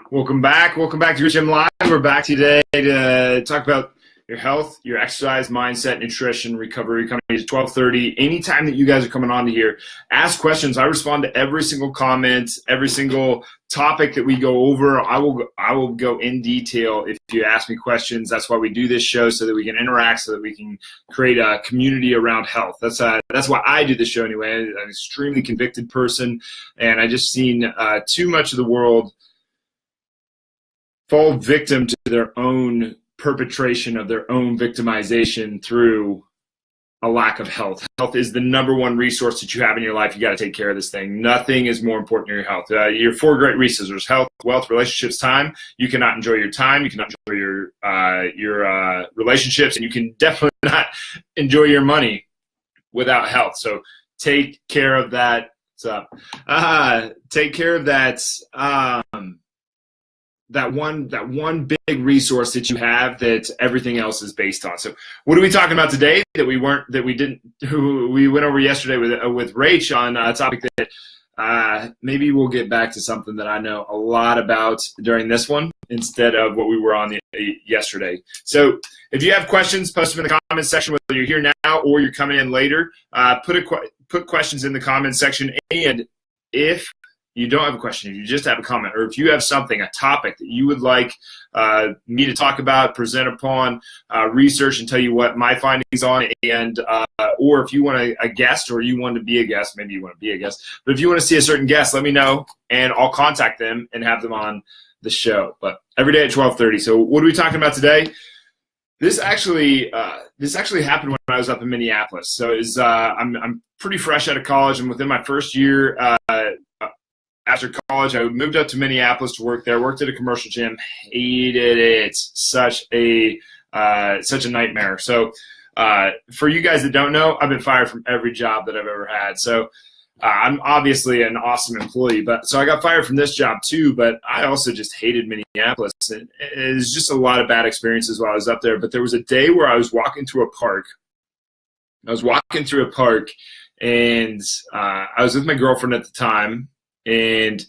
Welcome back. Welcome back to Your Gym Live. We're back today to talk about your health, your exercise, mindset, nutrition, recovery. Coming to 12:30. Anytime that you guys are coming on to here, ask questions. I respond to every single comment, every single topic that we go over. I will go in detail if you ask me questions. That's why we do this show, so that we can interact, so that we can create a community around health. That's why I do this show anyway. I'm an extremely convicted person, and I just seen too much of the world fall victim to their own perpetration of their own victimization through a lack of health. Health is the number one resource that you have in your life. You got to take care of this thing. Nothing is more important than your health. Your four great resources: health, wealth, relationships, time. You cannot enjoy your time. You cannot enjoy your relationships, and you can definitely not enjoy your money without health. So take care of that. What's up? Take care of that. That one big resource that you have that everything else is based on. So what are we talking about today that we went over yesterday with Rach on a topic that maybe we'll get back to something that I know a lot about during this one instead of what we were on yesterday. So if you have questions, post them in the comments section, whether you're here now or you're coming in later. Put questions in the comments section, and if you don't have a question, if you just have a comment, or if you have a topic that you would like me to talk about, present upon, research and tell you what my findings on, and or if you want a guest, or you want to be a guest, maybe you want to be a guest, but if you want to see a certain guest, let me know, and I'll contact them and have them on the show. But every day at 12:30. So what are we talking about today? This actually happened when I was up in Minneapolis. So I'm pretty fresh out of college, and within my first year after college, I moved up to Minneapolis to work there. Worked at a commercial gym. Hated it. Such a nightmare. So for you guys that don't know, I've been fired from every job that I've ever had. So I'm obviously an awesome employee. So I got fired from this job too, but I also just hated Minneapolis. It was just a lot of bad experiences while I was up there. But there was a day where I was walking through a park. And I was with my girlfriend at the time. And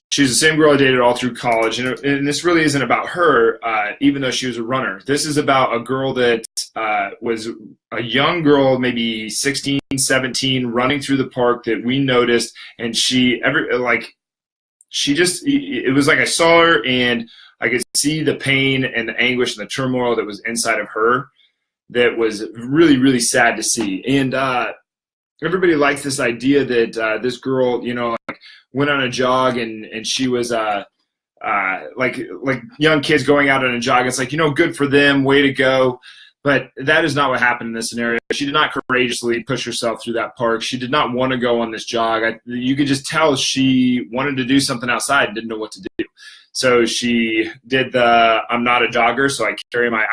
she's the same girl I dated all through college. And this really isn't about her, even though she was a runner. This is about a girl that was a young girl, maybe 16, 17, running through the park that we noticed. And it was like I saw her and I could see the pain and the anguish and the turmoil that was inside of her that was really, really sad to see. And everybody likes this idea that this girl, went on a jog and she was like young kids going out on a jog. It's like, good for them, way to go. But that is not what happened in this scenario. She did not courageously push herself through that park. She did not want to go on this jog. You could just tell she wanted to do something outside and didn't know what to do. So she did I'm not a jogger, so I carry my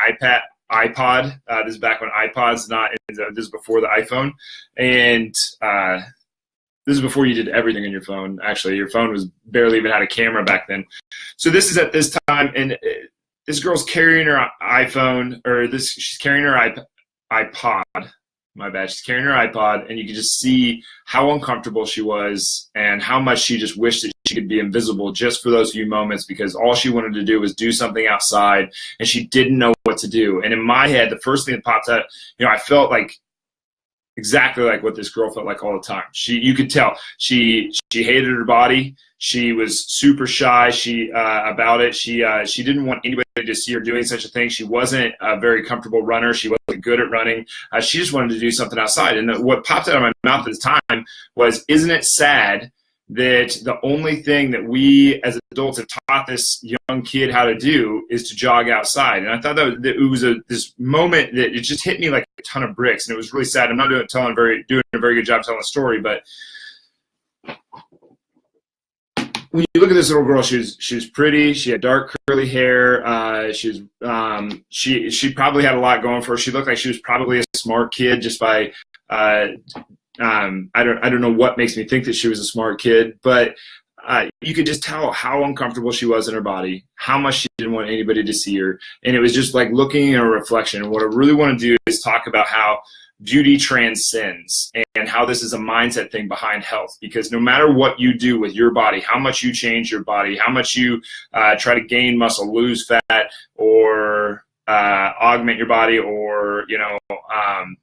iPod. This is back when iPods this is before the iPhone, and this is before you did everything on your phone. Actually, your phone was barely even had a camera back then. So this is at this time, and this girl's carrying her iPhone, she's carrying her iPod. My bad. She's carrying her iPod, and you could just see how uncomfortable she was and how much she just wished that she could be invisible just for those few moments, because all she wanted to do was do something outside, and she didn't know what to do. And in my head, the first thing that popped up, I felt like exactly like what this girl felt like all the time. You could tell she hated her body. She was super shy about it. She didn't want anybody to see her doing such a thing. She wasn't a very comfortable runner. She wasn't good at running. She just wanted to do something outside. And what popped out of my mouth at the time was, isn't it sad that the only thing that we as adults have taught this young kid how to do is to jog outside? And I thought that it was this moment that it just hit me like a ton of bricks, and it was really sad. I'm not doing a very good job telling the story, but when you look at this little girl, she was pretty. She had dark curly hair. She probably had a lot going for her. She looked like she was probably a smart kid just by I don't know what makes me think that she was a smart kid, but you could just tell how uncomfortable she was in her body, how much she didn't want anybody to see her. And it was just like looking in a reflection. And what I really want to do is talk about how beauty transcends, and how this is a mindset thing behind health. Because no matter what you do with your body, how much you change your body, how much you try to gain muscle, lose fat, or augment your body, or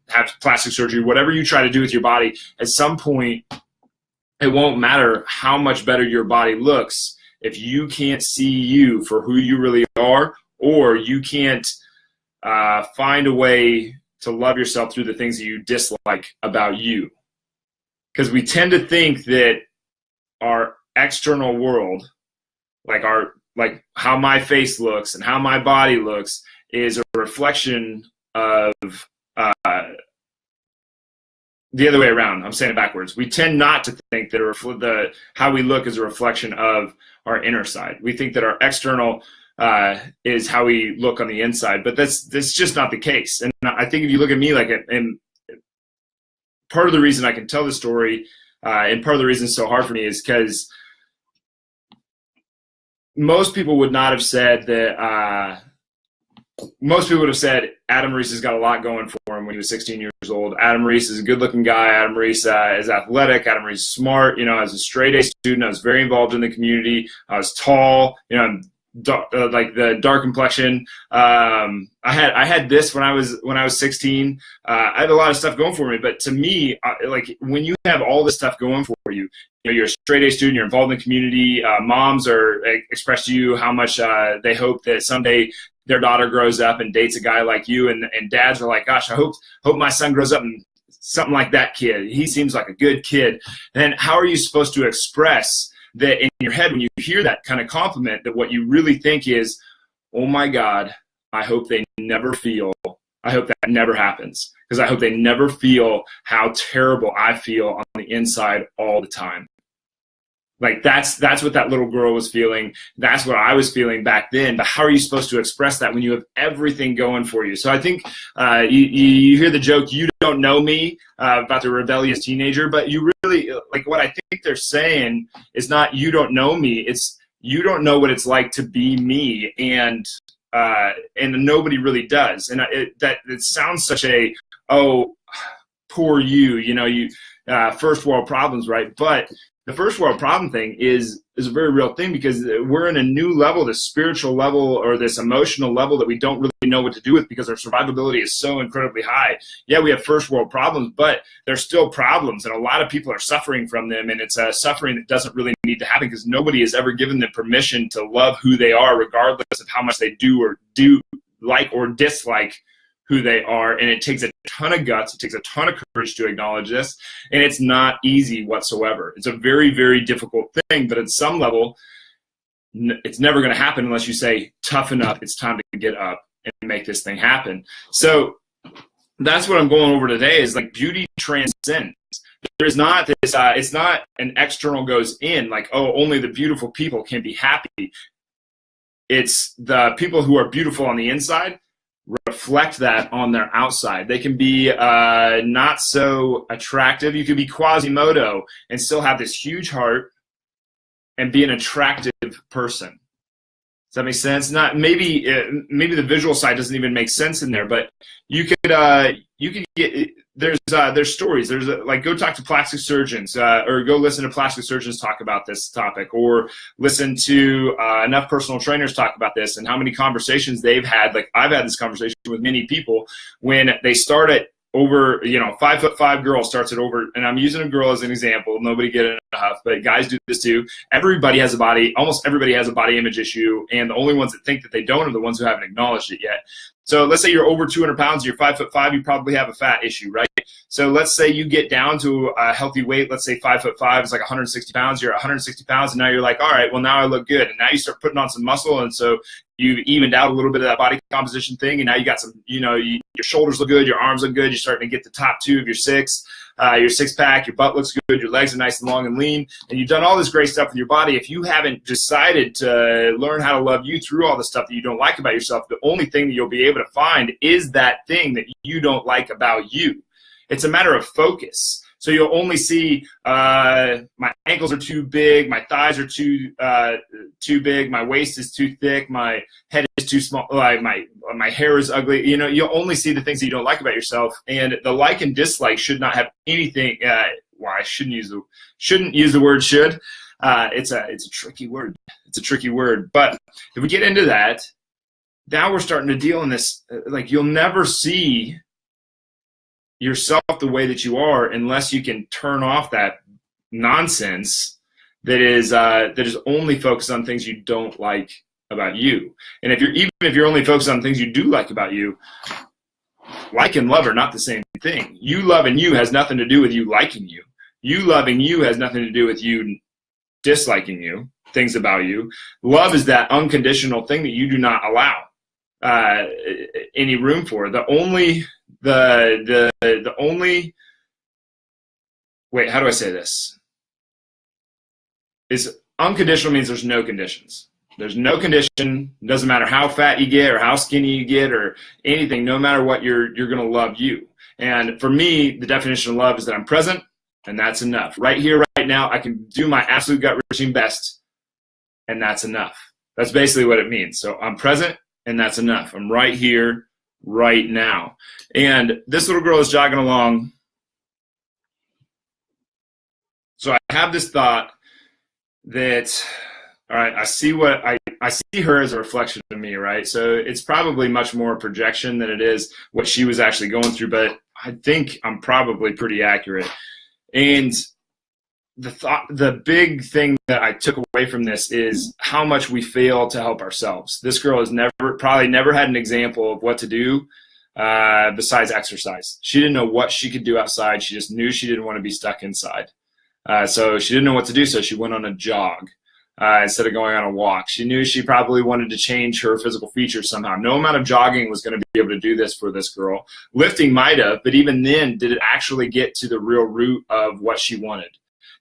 have plastic surgery, whatever you try to do with your body, at some point it won't matter how much better your body looks if you can't see you for who you really are, or you can't find a way to love yourself through the things that you dislike about you. Because we tend to think that our external world, like how my face looks and how my body looks, is a reflection of the other way around. I'm saying it backwards. We tend not to think that how we look is a reflection of our inner side. We think that our external is how we look on the inside, but that's just not the case. And I think if you look at me, and part of the reason I can tell the story, and part of the reason it's so hard for me, is because most people would not have said that. Most people would have said Adam Reese has got a lot going for him when he was 16 years old. Adam Reese is a good-looking guy. Adam Reese is athletic. Adam Reese is smart. As a straight-A student, I was very involved in the community. I was tall. Like the dark complexion. I had this when I was 16. I had a lot of stuff going for me. But to me, when you have all this stuff going for you, you're a straight-A student. You're involved in the community. Moms express to you how much they hope that someday their daughter grows up and dates a guy like you, and dads are like, gosh, I hope my son grows up and something like that kid. He seems like a good kid. And how are you supposed to express that in your head when you hear that kind of compliment, that what you really think is, oh my God, I hope they never feel, I hope that never happens, because I hope they never feel how terrible I feel on the inside all the time. Like that's what that little girl was feeling. That's what I was feeling back then. But how are you supposed to express that when you have everything going for you? So I think you hear the joke, you don't know me, about the rebellious teenager, but you really, what I think they're saying is not you don't know me, it's you don't know what it's like to be me, and nobody really does. And it sounds such a, oh, poor you, first world problems, right? But the first world problem thing is a very real thing, because we're in a new level, this spiritual level or this emotional level that we don't really know what to do with, because our survivability is so incredibly high. Yeah, we have first world problems, but they're still problems, and a lot of people are suffering from them, and it's a suffering that doesn't really need to happen, because nobody has ever given them permission to love who they are, regardless of how much they do like or dislike who they are. And it takes a ton of guts, it takes a ton of courage to acknowledge this, and it's not easy whatsoever. It's a very, very difficult thing, but at some level, it's never going to happen unless you say, toughen up, it's time to get up and make this thing happen. So that's what I'm going over today, is beauty transcends. There's not this, it's not an external goes in, only the beautiful people can be happy. It's the people who are beautiful on the inside reflect that on their outside. They can be not so attractive. You could be Quasimodo and still have this huge heart and be an attractive person. Does that make sense? Not maybe the visual side doesn't even make sense in there, but you could get, there's stories. There's go talk to plastic surgeons, or go listen to plastic surgeons talk about this topic, or listen to enough personal trainers talk about this, and how many conversations they've had. I've had this conversation with many people when they start at over, 5'5" girl starts at over, and I'm using a girl as an example. Nobody get it enough, but guys do this too. Everybody has a body, almost everybody has a body image issue, and the only ones that think that they don't are the ones who haven't acknowledged it yet. So let's say you're over 200 pounds, you're 5'5", you probably have a fat issue, right? So let's say you get down to a healthy weight, let's say 5'5" is 160 pounds, you're 160 pounds, and now you're like, all right, well, now I look good. And now you start putting on some muscle, and so you've evened out a little bit of that body composition thing, and now you got some, your shoulders look good, your arms look good, you're starting to get the top two of your six-pack, your butt looks good, your legs are nice and long and lean, and you've done all this great stuff with your body. If you haven't decided to learn how to love you through all the stuff that you don't like about yourself, the only thing that you'll be able to find is that thing that you don't like about you. It's a matter of focus. So you'll only see my ankles are too big, my thighs are too big, my waist is too thick, my head is too small. Like my hair is ugly. You know, you'll only see the things that you don't like about yourself, and the like and dislike should not have anything. Well, I shouldn't use the word should. It's a tricky word. It's a tricky word. But if we get into that, now we're starting to deal in this. Like, you'll never see yourself the way that you are unless you can turn off that nonsense that is only focused on things you don't like about you. And even if you're only focused on things you do like about you, like and love are not the same thing. You loving you has nothing to do with you liking you. You loving you has nothing to do with you disliking you, things about you. Love is that unconditional thing that you do not allow any room for. The only wait, how do I say this? Is unconditional means there's no conditions. There's no condition. It doesn't matter how fat you get or how skinny you get or anything. No matter what, you're going to love you. And for me, the definition of love is that I'm present, and that's enough. Right here, right now, I can do my absolute gut-wrenching best, and that's enough. That's basically what it means. So I'm present, and that's enough. I'm right here, right now. And this little girl is jogging along. So I have this thought that, all right, I see her as a reflection of me, right? So it's probably much more projection than it is what she was actually going through, but I think I'm probably pretty accurate. And the big thing that I took away from this is how much we fail to help ourselves. This girl has probably never had an example of what to do besides exercise. She didn't know what she could do outside. She just knew she didn't want to be stuck inside. So she didn't know what to do, so she went on a jog instead of going on a walk. She knew she probably wanted to change her physical features somehow. No amount of jogging was going to be able to do this for this girl. Lifting might have, but even then, did it actually get to the real root of what she wanted?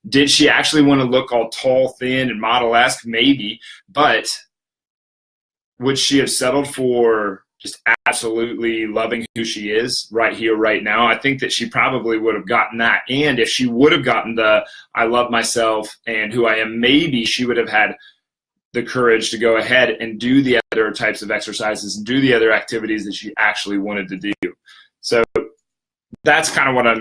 Did she actually want to look all tall, thin, and model-esque? Maybe, but would she have settled for just absolutely loving who she is right here, right now? I think that she probably would have gotten that. And if she would have gotten the I love myself and who I am, maybe she would have had the courage to go ahead and do the other types of exercises and do the other activities that she actually wanted to do. So that's kind of what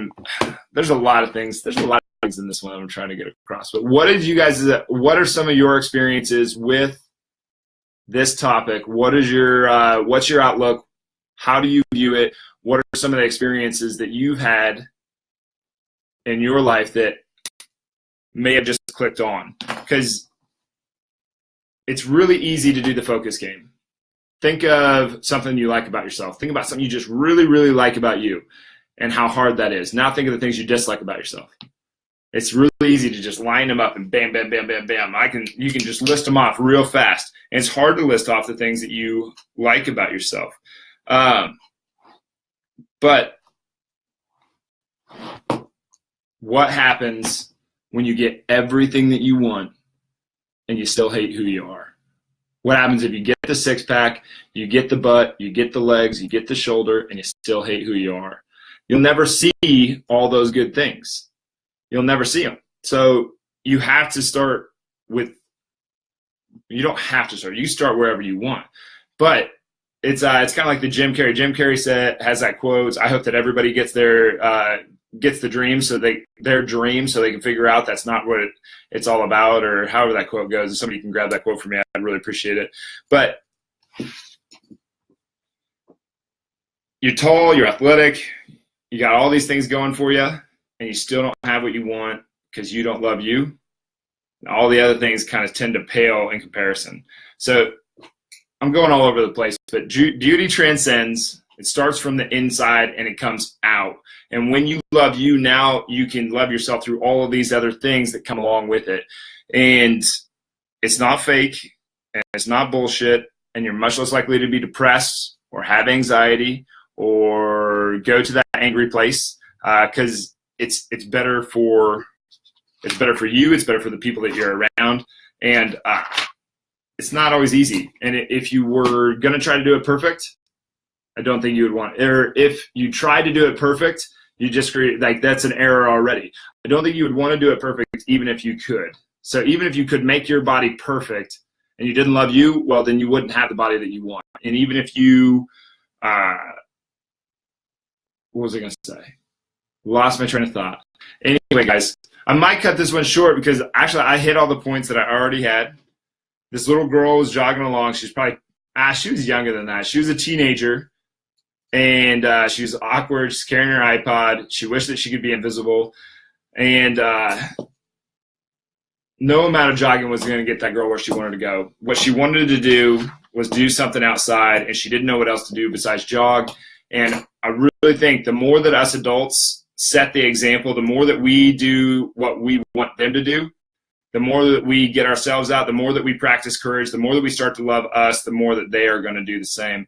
there's a lot of things in this one I'm trying to get across. But what are some of your experiences with this topic? What's your outlook? How do you view it? What are some of the experiences that you've had in your life that may have just clicked on? Because it's really easy to do the focus game. Think of something you like about yourself. Think about something you just really, really like about you and how hard that is. Now think of the things you dislike about yourself. It's really easy to just line them up and bam, bam, bam, bam, bam. You can just list them off real fast. And it's hard to list off the things that you like about yourself. But what happens when you get everything that you want and you still hate who you are? What happens if you get the six-pack, you get the butt, you get the legs, you get the shoulder, and you still hate who you are? You'll never see all those good things. You'll never see them. So you have to start with, you don't have to start. You start wherever you want. But it's kind of like the Jim Carrey. Jim Carrey has that quote, I hope that everybody gets the dream their dream so they can figure out that's not what it's all about, or however that quote goes. If somebody can grab that quote for me, I'd really appreciate it. But you're tall, you're athletic, you got all these things going for you, and you still don't have what you want because you don't love you. And all the other things kind of tend to pale in comparison. So I'm going all over the place, but beauty transcends. It starts from the inside and it comes out. And when you love you, now you can love yourself through all of these other things that come along with it. And it's not fake and it's not bullshit. And you're much less likely to be depressed or have anxiety or go to that angry place because it's better for you. It's better for the people that you're around. And it's not always easy. And if you were going to try to do it perfect, I don't think you would want it. Or if you tried to do it perfect, you just create, like, that's an error already. I don't think you would want to do it perfect even if you could. So even if you could make your body perfect and you didn't love you, well, then you wouldn't have the body that you want. And even if you, what was I going to say? Lost my train of thought. Anyway, guys, I might cut this one short because actually I hit all the points that I already had. This little girl was jogging along. She's probably, she was younger than that. She was a teenager, and she was awkward. She's carrying her iPod. She wished that she could be invisible. And no amount of jogging was going to get that girl where she wanted to go. What she wanted to do was do something outside, and she didn't know what else to do besides jog. And I really think the more that us adults set the example, the more that we do what we want them to do, the more that we get ourselves out, the more that we practice courage, the more that we start to love us, the more that they are going to do the same.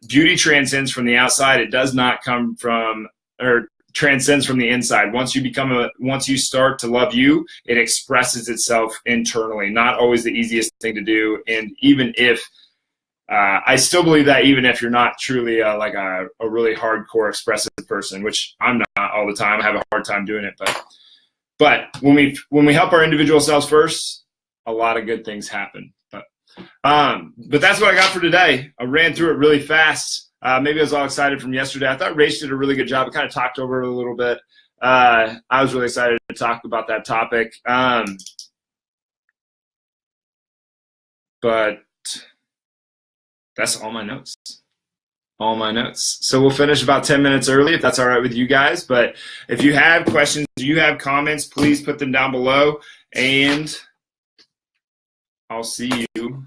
Beauty transcends from the outside. It does not come from, or transcends from the inside. Once you start to love you, it expresses itself internally. Not always the easiest thing to do. And even if, I still believe that even if you're not truly like a really hardcore expressive person, which I'm not all the time, I have a hard time doing it, but when we help our individual selves first, a lot of good things happen. But that's what I got for today. I ran through it really fast. Maybe I was all excited from yesterday. I thought Rach did a really good job. I kind of talked over it a little bit. I was really excited to talk about that topic. But that's all my notes. So we'll finish about 10 minutes early if that's all right with you guys. But if you have questions, you have comments, please put them down below. And I'll see you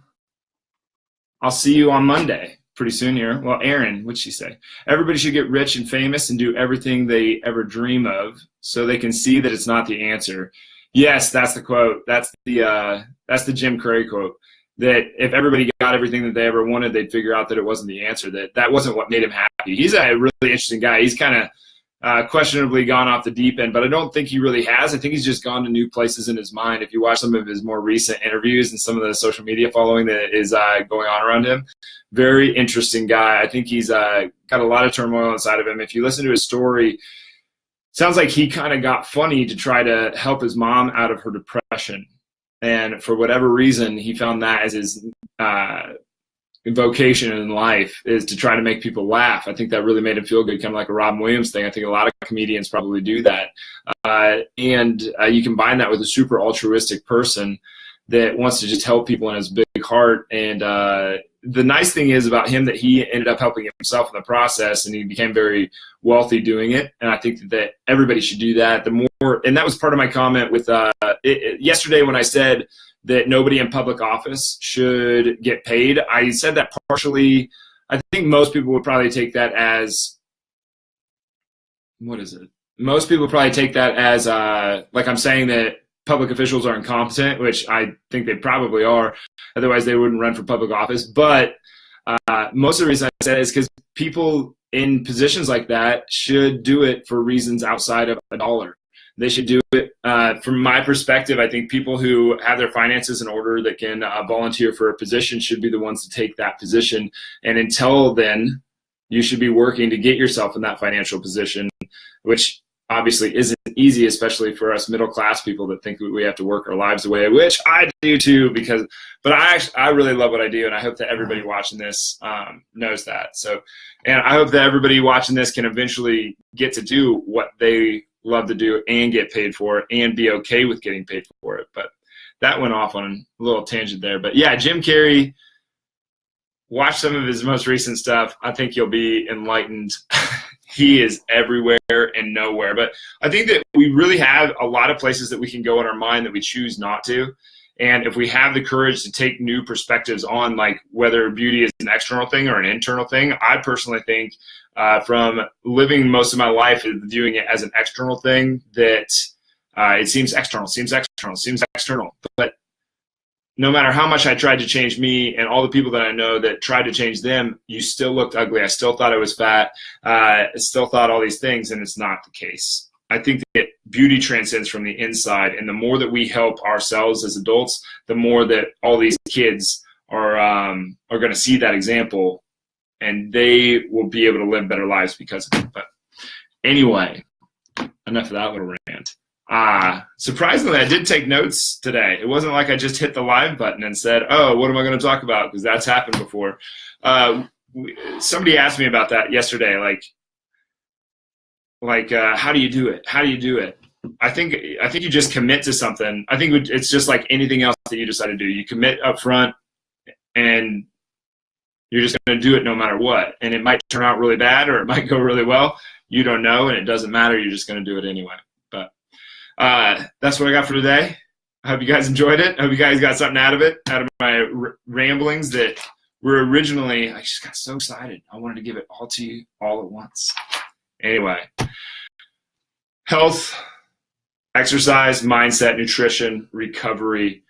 on Monday pretty soon here. Well, Erin, what'd she say? Everybody should get rich and famous and do everything they ever dream of so they can see that it's not the answer. Yes, that's the quote. That's the Jim Carrey quote. That if everybody got everything that they ever wanted, they'd figure out that it wasn't the answer, that wasn't what made him happy. He's a really interesting guy. He's kind of questionably gone off the deep end, but I don't think he really has. I think he's just gone to new places in his mind. If you watch some of his more recent interviews and some of the social media following that is going on around him, very interesting guy. I think he's got a lot of turmoil inside of him. If you listen to his story, sounds like he kind of got funny to try to help his mom out of her depression. And for whatever reason, he found that as his vocation in life is to try to make people laugh. I think that really made him feel good, kind of like a Robin Williams thing. I think a lot of comedians probably do that. And you combine that with a super altruistic person that wants to just help people in his big heart. And the nice thing is about him that he ended up helping himself in the process, and he became very wealthy doing it. And I think that everybody should do that. The more, and that was part of my comment with yesterday when I said that nobody in public office should get paid. I said that partially. I think most people would probably take that as, what is it? Most people probably take that as like I'm saying that public officials are incompetent, which I think they probably are. Otherwise, they wouldn't run for public office. But most of the reason I said it is because people in positions like that should do it for reasons outside of a dollar. They should do it. From my perspective, I think people who have their finances in order that can volunteer for a position should be the ones to take that position. And until then, you should be working to get yourself in that financial position, which obviously isn't easy, especially for us middle-class people that think we have to work our lives away, which I do too, but I really love what I do, and I hope that everybody watching this knows that. So, and I hope that everybody watching this can eventually get to do what they love to do and get paid for it and be okay with getting paid for it. But that went off on a little tangent there. But yeah, Jim Carrey, watch some of his most recent stuff. I think you'll be enlightened. He is everywhere and nowhere. But I think that we really have a lot of places that we can go in our mind that we choose not to. And if we have the courage to take new perspectives on, like, whether beauty is an external thing or an internal thing, I personally think from living most of my life viewing it as an external thing, that it seems external. But no matter how much I tried to change me and all the people that I know that tried to change them, you still looked ugly. I still thought I was fat. I still thought all these things, and it's not the case. I think that beauty transcends from the inside, and the more that we help ourselves as adults, the more that all these kids are going to see that example, and they will be able to live better lives because of it. But anyway, enough of that little rant. Surprisingly, I did take notes today. It wasn't like I just hit the live button and said, oh, what am I going to talk about? Because that's happened before. Somebody asked me about that yesterday. How do you do it? How do you do it? I think you just commit to something. I think it's just like anything else that you decide to do. You commit up front, and you're just going to do it no matter what. And it might turn out really bad, or it might go really well. You don't know, and it doesn't matter. You're just going to do it anyway. But that's what I got for today. I hope you guys enjoyed it. I hope you guys got something out of it, out of my ramblings that were originally, I just got so excited. I wanted to give it all to you all at once. Anyway, health, exercise, mindset, nutrition, recovery.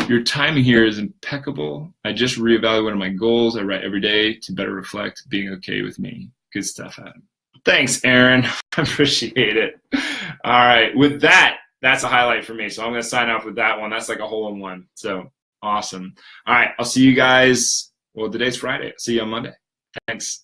Your timing here is impeccable. I just reevaluated my goals. I write every day to better reflect being okay with me. Good stuff, Adam. Thanks, Aaron. I appreciate it. All right. With that, that's a highlight for me. So I'm going to sign off with that one. That's like a hole-in-one. So awesome. All right. I'll see you guys. Well, today's Friday. See you on Monday. Thanks.